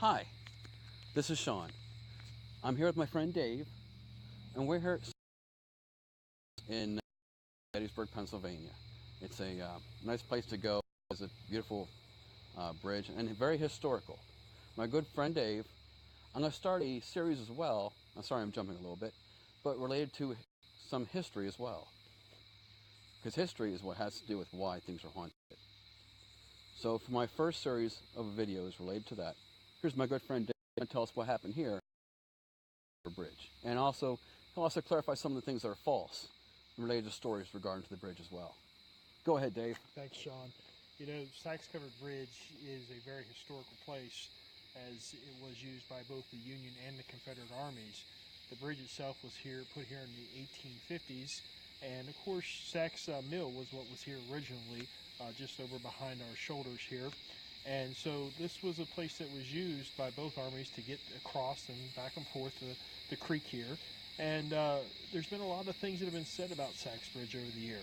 Hi, this is Sean. I'm here with my friend Dave, and we're here in Gettysburg, Pennsylvania. It's a nice place to go. It's a beautiful bridge and very historical. My good friend Dave, I'm going to start a series as well. I'm sorry I'm jumping a little bit, but related to some history as well. Because history is what has to do with why things are haunted. So for my first series of videos related to that, here's my good friend Dave to tell us what happened here at the bridge. And also, he'll also clarify some of the things that are false related to stories regarding to the bridge as well. Go ahead, Dave. Thanks, Sean. You know, Sachs Covered Bridge is a very historical place as it was used by both the Union and the Confederate armies. The bridge itself was put here in the 1850s, and of course Sachs Mill was what was here originally, just over behind our shoulders here. And so this was a place that was used by both armies to get across and back and forth the creek here. And there's been a lot of things that have been said about Sachs Bridge over the year.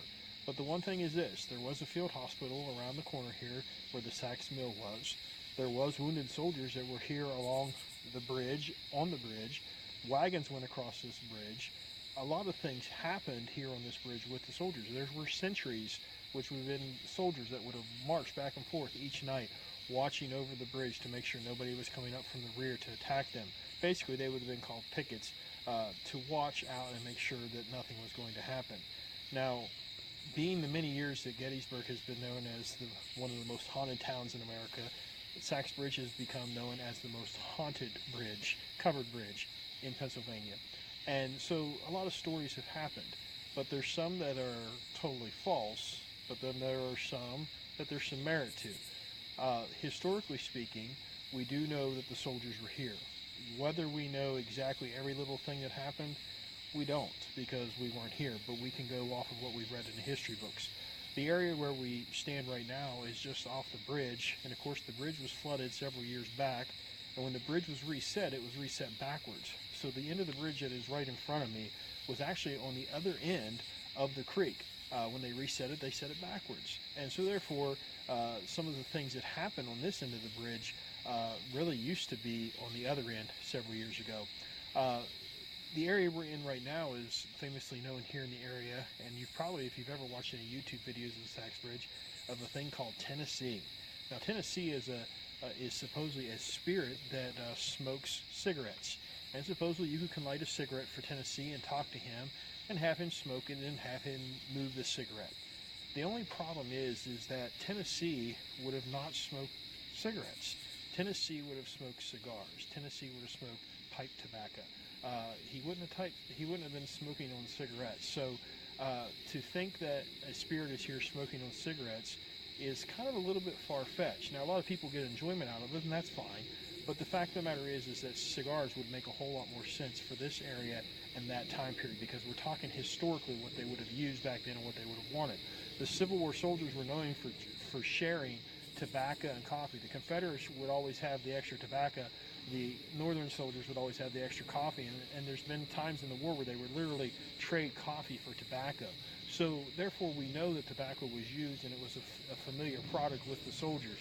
But the one thing is this: there was a field hospital around the corner here where the Sachs Mill was. There was wounded soldiers that were here along the bridge, on the bridge. Wagons went across this bridge. A lot of things happened here on this bridge with the soldiers. There were sentries, which would have been soldiers that would have marched back and forth each night, watching over the bridge to make sure nobody was coming up from the rear to attack them. Basically, they would have been called pickets to watch out and make sure that nothing was going to happen. Now, being the many years that Gettysburg has been known as one of the most haunted towns in America, Sachs Bridge has become known as the most haunted bridge, covered bridge in Pennsylvania. And so a lot of stories have happened, but there's some that are totally false, but then there are some that there's some merit to. Historically speaking, we do know that the soldiers were here. Whether we know exactly every little thing that happened, we don't, because we weren't here, but we can go off of what we've read in the history books. The area where we stand right now is just off the bridge, and of course the bridge was flooded several years back, and when the bridge was reset, it was reset backwards. So the end of the bridge that is right in front of me was actually on the other end of the creek. When they reset it, they set it backwards. And so therefore, some of the things that happened on this end of the bridge really used to be on the other end several years ago. The area we're in right now is famously known here in the area, and you've probably, if you've ever watched any YouTube videos of the Sachs Bridge, of a thing called Tennessee. Now, Tennessee is supposedly a spirit that smokes cigarettes, and supposedly you can light a cigarette for Tennessee and talk to him and have him smoke it and have him move the cigarette. The only problem is that Tennessee would have not smoked cigarettes. Tennessee would have smoked cigars. Tennessee would have smoked pipe tobacco. He wouldn't have been smoking on cigarettes. So to think that a spirit is here smoking on cigarettes is kind of a little bit far-fetched. Now, a lot of people get enjoyment out of it, and that's fine. But the fact of the matter is that cigars would make a whole lot more sense for this area and that time period, because we're talking historically what they would have used back then and what they would have wanted. The Civil War soldiers were known for sharing tobacco and coffee. The Confederates would always have the extra tobacco. The Northern soldiers would always have the extra coffee, and there's been times in the war where they would literally trade coffee for tobacco. So therefore we know that tobacco was used, and it was a familiar product with the soldiers.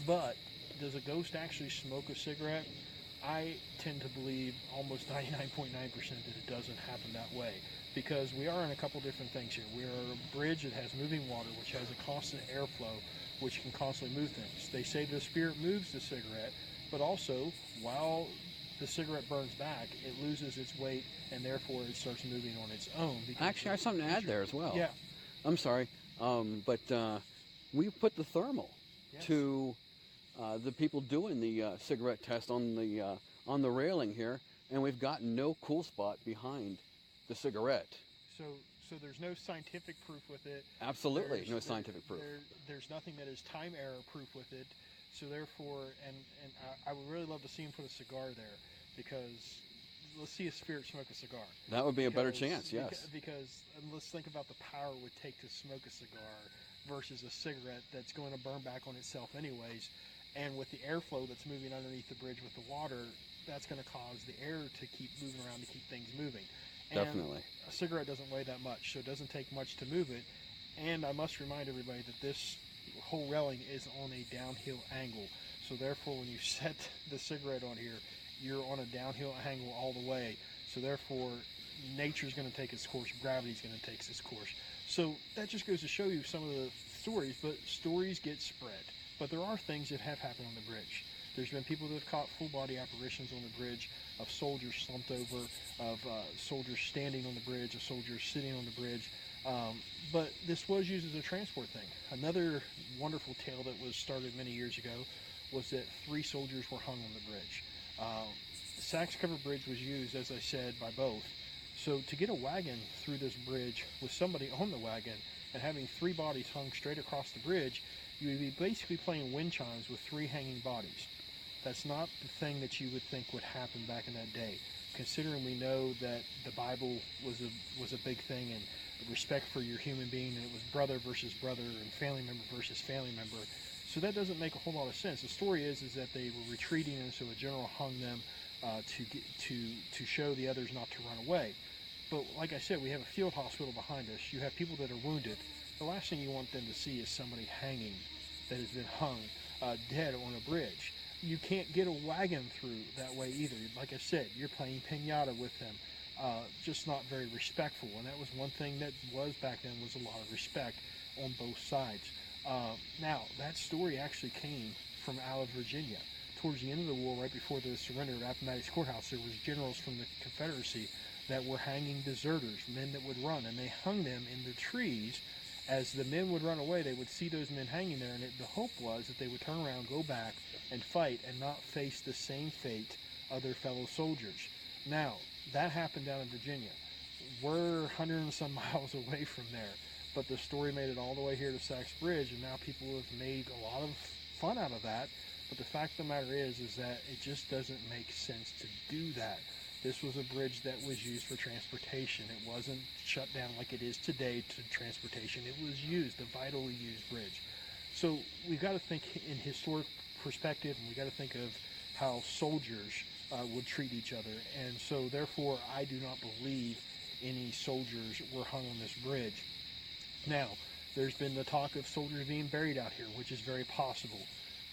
But does a ghost actually smoke a cigarette? I tend to believe almost 99.9% that it doesn't happen that way, because we are in a couple different things here. We are a bridge that has moving water, which has a constant airflow, which can constantly move things. They say the spirit moves the cigarette, but also while the cigarette burns back, it loses its weight, and therefore it starts moving on its own. Actually, I have something to add there as well. Yeah. I'm sorry, but we put the thermal to the people doing the cigarette test on the railing here, and we've got no cool spot behind the cigarette. So there's no scientific proof with it. Absolutely, no scientific proof. There's nothing that is time error proof with it. So therefore, and I would really love to see him put a cigar there, because let's see a spirit smoke a cigar. That would be a better chance, yes. Because let's think about the power it would take to smoke a cigar versus a cigarette that's going to burn back on itself anyways. And with the airflow that's moving underneath the bridge with the water, that's going to cause the air to keep moving around to keep things moving. And definitely. A cigarette doesn't weigh that much, so it doesn't take much to move it. And I must remind everybody that this whole railing is on a downhill angle. So therefore, when you set the cigarette on here, you're on a downhill angle all the way. So therefore, nature's going to take its course, gravity's going to take its course. So that just goes to show you some of the stories, but stories get spread. But there are things that have happened on the bridge. There's been people that have caught full-body apparitions on the bridge of soldiers slumped over, of soldiers standing on the bridge, of soldiers sitting on the bridge. But this was used as a transport thing. Another wonderful tale that was started many years ago was that 3 soldiers were hung on the bridge. The Sachs Covered Bridge was used, as I said, by both. So to get a wagon through this bridge with somebody on the wagon and having 3 bodies hung straight across the bridge, you would be basically playing wind chimes with 3 hanging bodies. That's not the thing that you would think would happen back in that day, considering we know that the Bible was a big thing, and respect for your human being, and it was brother versus brother and family member versus family member. So that doesn't make a whole lot of sense. The story is that they were retreating, and so a general hung them to show the others not to run away. But like I said, we have a field hospital behind us. You have people that are wounded. The last thing you want them to see is somebody hanging that has been hung dead on a bridge. You can't get a wagon through that way either. Like I said, you're playing piñata with them. Just not very respectful. And that was one thing that was back then, was a lot of respect on both sides. Now, that story actually came from out of Virginia. Towards the end of the war, right before the surrender of Appomattox Courthouse, there was generals from the Confederacy that were hanging deserters, men that would run, and they hung them in the trees. As the men would run away, they would see those men hanging there, and the hope was that they would turn around, go back, and fight, and not face the same fate of their fellow soldiers. Now, that happened down in Virginia. We're 100 and some miles away from there, but the story made it all the way here to Sachs Bridge, and now people have made a lot of fun out of that. But the fact of the matter is that it just doesn't make sense to do that. This was a bridge that was used for transportation. It wasn't shut down like it is today to transportation. It was used, a vitally used bridge. So we've got to think in historic perspective, and we've got to think of how soldiers would treat each other. And so therefore, I do not believe any soldiers were hung on this bridge. Now, there's been the talk of soldiers being buried out here, which is very possible.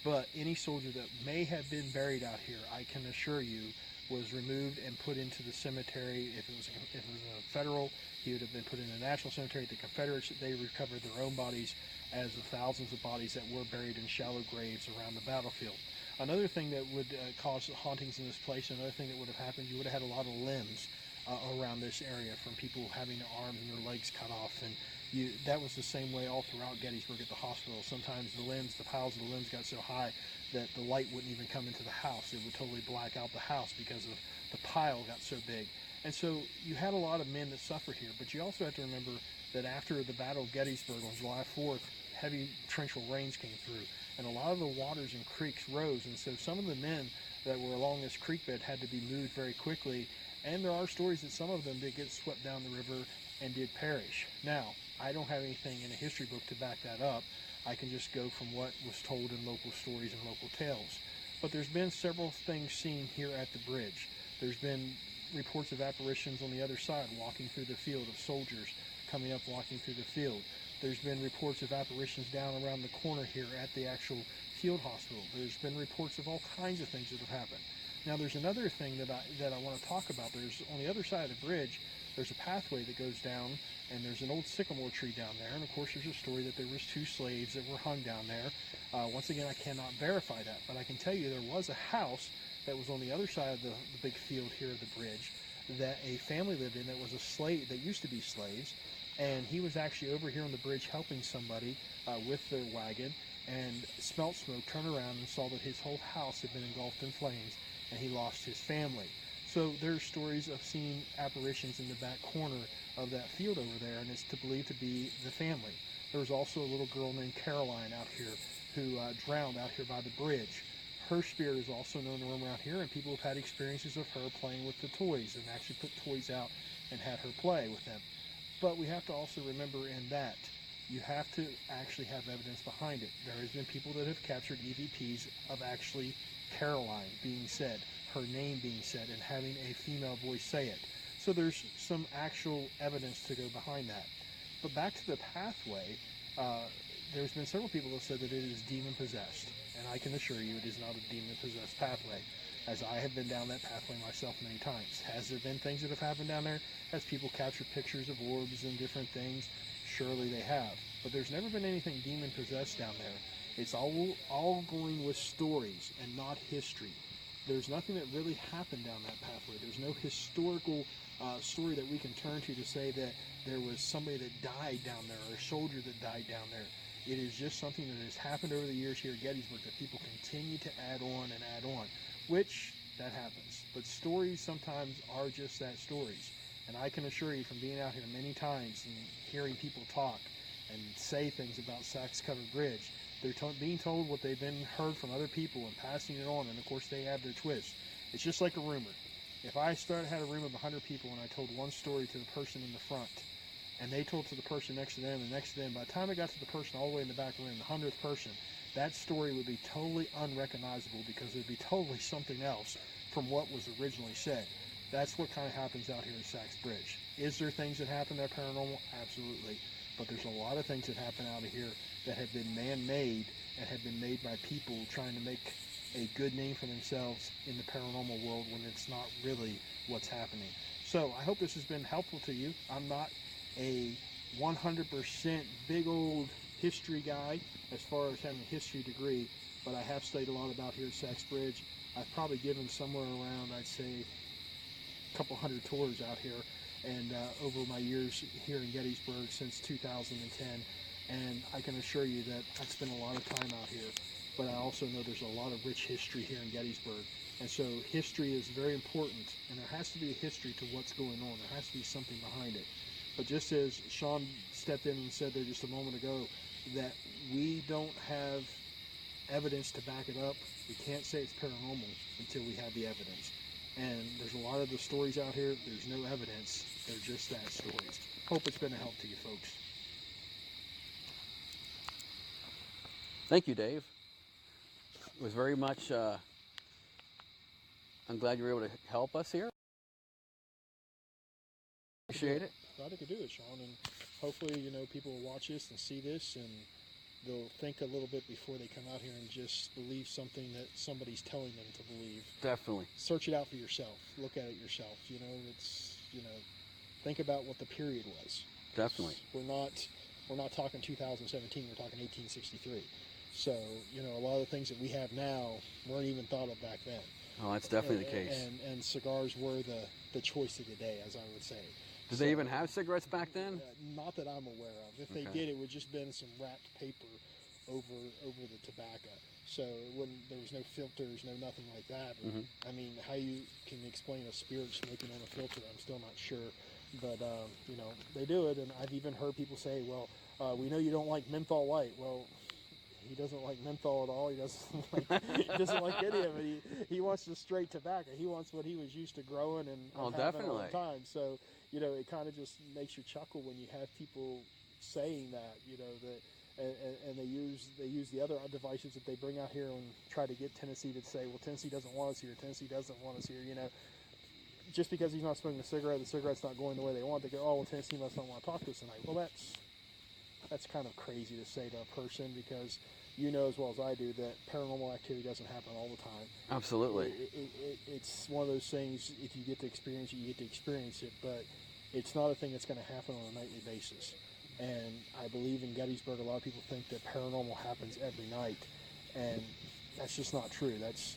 But any soldier that may have been buried out here, I can assure you, was removed and put into the cemetery. If it was a federal, he would have been put in a national cemetery. The Confederates, they recovered their own bodies, as the thousands of bodies that were buried in shallow graves around the battlefield. Another thing that would cause hauntings in this place, another thing that would have happened, you would have had a lot of limbs around this area, from people having their arms and their legs cut off, and that was the same way all throughout Gettysburg at the hospital. Sometimes the piles of the limbs got so high that the light wouldn't even come into the house. It would totally black out the house because of the pile got so big. And so you had a lot of men that suffered here, but you also have to remember that after the Battle of Gettysburg on July 4th, heavy torrential rains came through, and a lot of the waters and creeks rose, and so some of the men that were along this creek bed had to be moved very quickly, and there are stories that some of them did get swept down the river and did perish. Now, I don't have anything in a history book to back that up. I can just go from what was told in local stories and local tales. But there's been several things seen here at the bridge. There's been reports of apparitions on the other side, walking through the field, of soldiers coming up, walking through the field. There's been reports of apparitions down around the corner here at the actual field hospital. There's been reports of all kinds of things that have happened. Now, there's another thing that I want to talk about. There's, on the other side of the bridge, there's a pathway that goes down, and there's an old sycamore tree down there. And of course, there's a story that there was 2 slaves that were hung down there. Once again, I cannot verify that, but I can tell you there was a house that was on the other side of the big field here at the bridge that a family lived in that was a slave, that used to be slaves, and he was actually over here on the bridge helping somebody with their wagon, and smelt smoke, turned around and saw that his whole house had been engulfed in flames, and he lost his family. So there's stories of seeing apparitions in the back corner of that field over there, and it's believed to be the family. There was also a little girl named Caroline out here who drowned out here by the bridge. Her spirit is also known to roam around here, and people have had experiences of her playing with the toys and actually put toys out and had her play with them. But we have to also remember in that you have to actually have evidence behind it. There has been people that have captured EVPs of actually Caroline being said, her name being said, and having a female voice say it. So there's some actual evidence to go behind that. But back to the pathway, there's been several people that said that it is demon possessed. and I can assure you it is not a demon-possessed pathway, as I have been down that pathway myself many times. Has there been things that have happened down there? Has people captured pictures of orbs and different things? Surely they have. But there's never been anything demon-possessed down there. It's all going with stories and not history. There's nothing that really happened down that pathway. There's no historical story that we can turn to say that there was somebody that died down there or a soldier that died down there. It is just something that has happened over the years here at Gettysburg that people continue to add on, which that happens. But stories sometimes are just that, stories. And I can assure you from being out here many times and hearing people talk and say things about Sachs Covered Bridge, they're being told what they've been heard from other people and passing it on, and of course they have their twist. It's just like a rumor. If I had a room of 100 people and I told one story to the person in the front, and they told to the person next to them and next to them, by the time I got to the person all the way in the back of the room, the 100th person, that story would be totally unrecognizable because it would be totally something else from what was originally said. That's what kind of happens out here at Sachs Bridge. Is there things that happen that are paranormal? Absolutely. But there's a lot of things that happen out of here that have been man-made and have been made by people trying to make a good name for themselves in the paranormal world when it's not really what's happening. So I hope this has been helpful to you. I'm not a 100% big old history guy as far as having a history degree, but I have studied a lot about here at Sachs Bridge. I've probably given somewhere around, I'd say, a couple hundred tours out here, and over my years here in Gettysburg since 2010, and I can assure you that I've spent a lot of time out here, but I also know there's a lot of rich history here in Gettysburg, and so history is very important, and there has to be a history to what's going on. There has to be something behind it. But just as Sean stepped in and said there just a moment ago, that we don't have evidence to back it up, we can't say it's paranormal until we have the evidence. And there's a lot of the stories out here, there's no evidence, they're just that, stories. Hope it's been a help to you folks. Thank you, Dave. It was very much, I'm glad you were able to help us here. Appreciate it. Glad I could do it, Sean, and hopefully, people will watch this and see this, and they'll think a little bit before they come out here and just believe something that somebody's telling them to believe. Definitely. Search it out for yourself. Look at it yourself. Think about what the period was. Definitely. We're not talking 2017. We're talking 1863. So, a lot of the things that we have now weren't even thought of back then. Oh, that's definitely the case. And cigars were the choice of the day, as I would say. Did they even have cigarettes back then? Not that I'm aware of. If they did, it would just been some wrapped paper over the tobacco. So there was no filters, no nothing like that. Mm-hmm. I mean, how you can explain a spirit smoking on a filter, I'm still not sure. But they do it, and I've even heard people say, "Well, we know you don't like menthol light." Well, he doesn't like menthol at all. He doesn't like any of it. He wants the straight tobacco. He wants what he was used to growing and having definitely. all the time. So it kind of just makes you chuckle when you have people saying that. And they use the other devices that they bring out here and try to get Tennessee to say, "Well, Tennessee doesn't want us here. Tennessee doesn't want us here." Just because he's not smoking a cigarette, the cigarette's not going the way they want. They go, "Oh, well, Tennessee must not want to talk to us tonight." Well, that's kind of crazy to say to a person, because you know as well as I do that paranormal activity doesn't happen all the time. Absolutely. It's one of those things, if you get to experience it, you get to experience it, but it's not a thing that's going to happen on a nightly basis. And I believe in Gettysburg, a lot of people think that paranormal happens every night, and that's just not true. That's,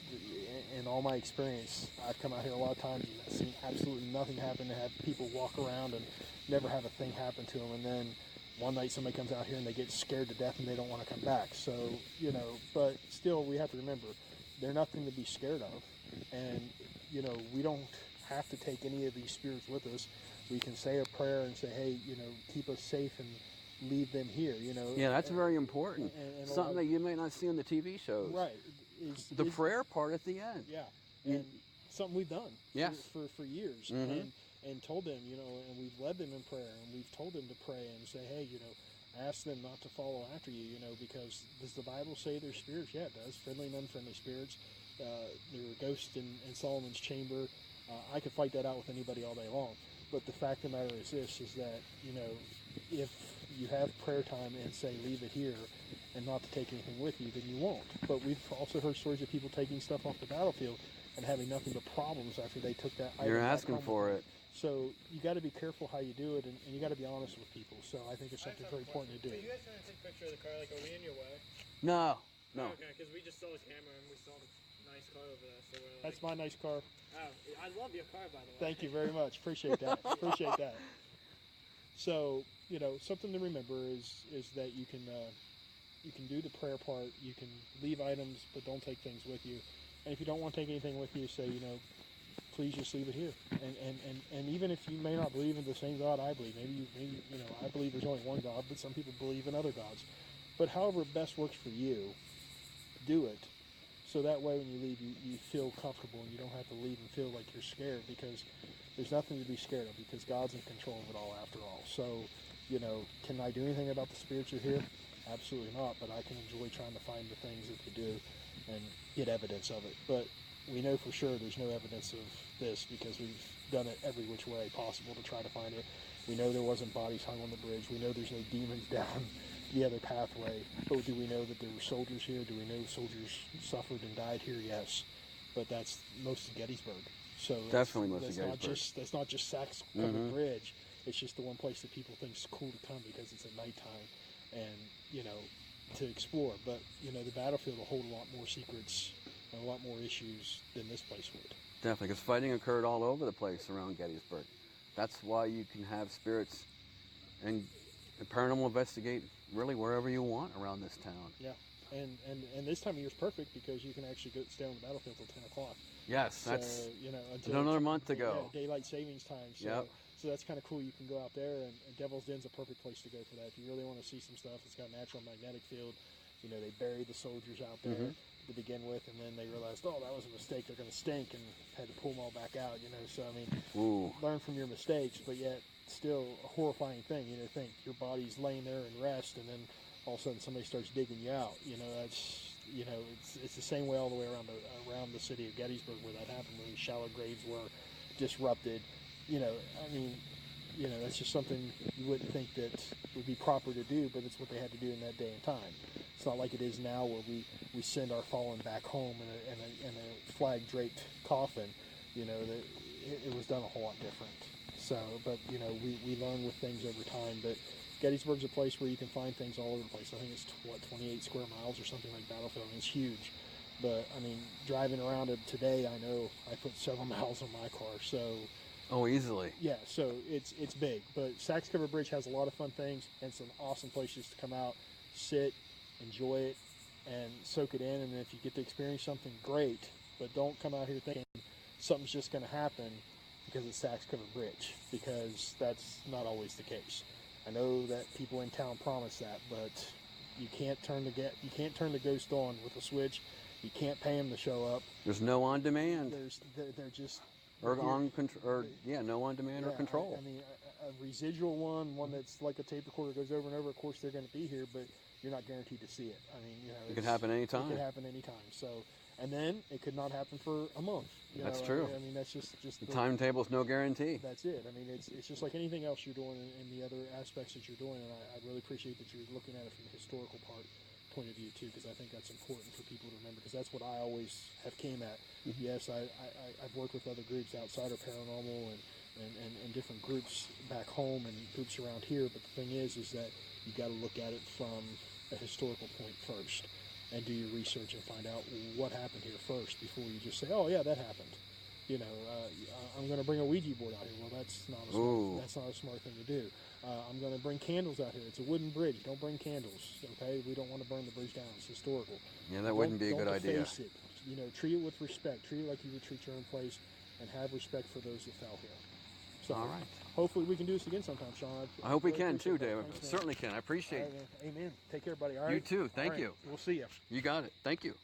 in all my experience, I've come out here a lot of times and I've seen absolutely nothing happen, to have people walk around and never have a thing happen to them, and then one night somebody comes out here and they get scared to death and they don't want to come back. So, but still we have to remember, they're nothing to be scared of. And, we don't have to take any of these spirits with us. We can say a prayer and say, "Hey, keep us safe," and leave them here, Yeah, that's very important. And something that you may not see on the TV shows. Right. The prayer part at the end. Yeah. And something we've done Yes. for years. Mm-hmm. And told them, and we've led them in prayer, and we've told them to pray and say, "Hey, ask them not to follow after you, because does the Bible say they're spirits?" Yeah, it does. Friendly and unfriendly spirits. There were ghosts in Solomon's chamber. I could fight that out with anybody all day long. But the fact of the matter is this, is that, if you have prayer time and say, "Leave it here," and not to take anything with you, then you won't. But we've also heard stories of people taking stuff off the battlefield and having nothing but problems after they took that item. You're asking for it. So you got to be careful how you do it, and you got to be honest with people. So I think it's something very important to do. So you guys trying to take a picture of the car? Like, are we in your way? No, no. Oh, okay, because we just saw the camera and we saw the nice car over there. So we're like, That's my nice car. oh, I love your car, by the way. Thank you very much. Appreciate that. Appreciate that. So, you know, something to remember is that you can do the prayer part. You can leave items, but don't take things with you. And if you don't want to take anything with you, say, you know, please just leave it here. And even if you may not believe in the same God I believe, maybe you know, I believe there's only one God, but some people believe in other gods. But however best works for you, do it. So that way when you leave, you feel comfortable and you don't have to leave and feel like you're scared, because there's nothing to be scared of, because God's in control of it all after all. So, you know, can I do anything about the spirits you're here? Absolutely not, but I can enjoy trying to find the things that they do and get evidence of it. But we know for sure there's no evidence of this, because we've done it every which way possible to try to find it. We know there wasn't bodies hung on the bridge. We know there's no demons down the other pathway. But do we know that there were soldiers here? Do we know soldiers suffered and died here? Yes. But that's most of Gettysburg. So Definitely most of Gettysburg. That's not just Sachs Covered Bridge. It's just the one place that people think is cool to come because it's at nighttime and, you know, to explore. But, you know, the battlefield will hold a lot more secrets and a lot more issues than this place would. Definitely, because fighting occurred all over the place around Gettysburg. That's why you can have spirits and paranormal investigate really wherever you want around this town. Yeah, and this time of year is perfect because you can actually go stay on the battlefield till 10 o'clock. Yes, So, that's you know, until another month to go. Yeah, daylight savings time. So, Yep. so that's kind of cool. You can go out there, and Devil's Den's a perfect place to go for that. If you really want to see some stuff, it's got a natural magnetic field. You know, they buried the soldiers out there to begin with, and then they realized, oh, that was a mistake. They're going to stink, and had to pull them all back out. You know, so I mean, learn from your mistakes, but yet still a horrifying thing. You know, think your body's laying there in rest, and then all of a sudden somebody starts digging you out. You know, that's, you know, it's the same way all the way around the city of Gettysburg where that happened, when these shallow graves were disrupted. You know, I mean, you know, that's just something you wouldn't think that would be proper to do, but it's what they had to do in that day and time. It's not like it is now where we send our fallen back home in a flag-draped coffin. You know, that it was done a whole lot different. So, but, you know, we learn with things over time. But Gettysburg's a place where you can find things all over the place. I think it's, 28 square miles or something like battlefield. I mean, it's huge. But, I mean, driving around it today, I know I put several miles on my car. So, oh, easily. yeah, so it's big. But Sachs Covered Bridge has a lot of fun things and some awesome places to come out, sit, enjoy it, and soak it in. And then if you get to experience something, great. But don't come out here thinking something's just going to happen because it's Sachs Covered Bridge, because that's not always the case. I know that people in town promise that, but you can't turn the ghost on with a switch. You can't pay them to show up. There's no on demand. They're just Or on control, or no on demand or control. I mean, a residual one that's like a tape recorder goes over and over. Of course, they're going to be here, but you're not guaranteed to see it. I mean, you know, it could happen anytime. It could happen anytime. So, and then it could not happen for a month. That's true. I mean, that's just the timetable's no guarantee. That's it. I mean, it's just like anything else you're doing in the other aspects that you're doing, and I really appreciate that you're looking at it from the historical point of view too, because I think that's important for people to remember, because that's what I always have came at. Yes, I've worked with other groups outside of paranormal and different groups back home and groups around here, but the thing is that you got to look at it from a historical point first and do your research and find out what happened here first before you just say, oh yeah, that happened. You know, I'm going to bring a Ouija board out here. Well, that's not a smart thing to do. I'm going to bring candles out here. It's a wooden bridge. Don't bring candles, okay? We don't want to burn the bridge down. It's historical. Yeah, that wouldn't be a good idea. Don't deface it. You know, treat it with respect. Treat it like you would treat your own place, and have respect for those that fell here. So, all right. Hopefully we can do this again sometime, Sean. I hope we can too, Dave. David. Certainly can. I appreciate it. Amen. Take care, buddy. All right. You too. Thank you. We'll see you. You got it. Thank you.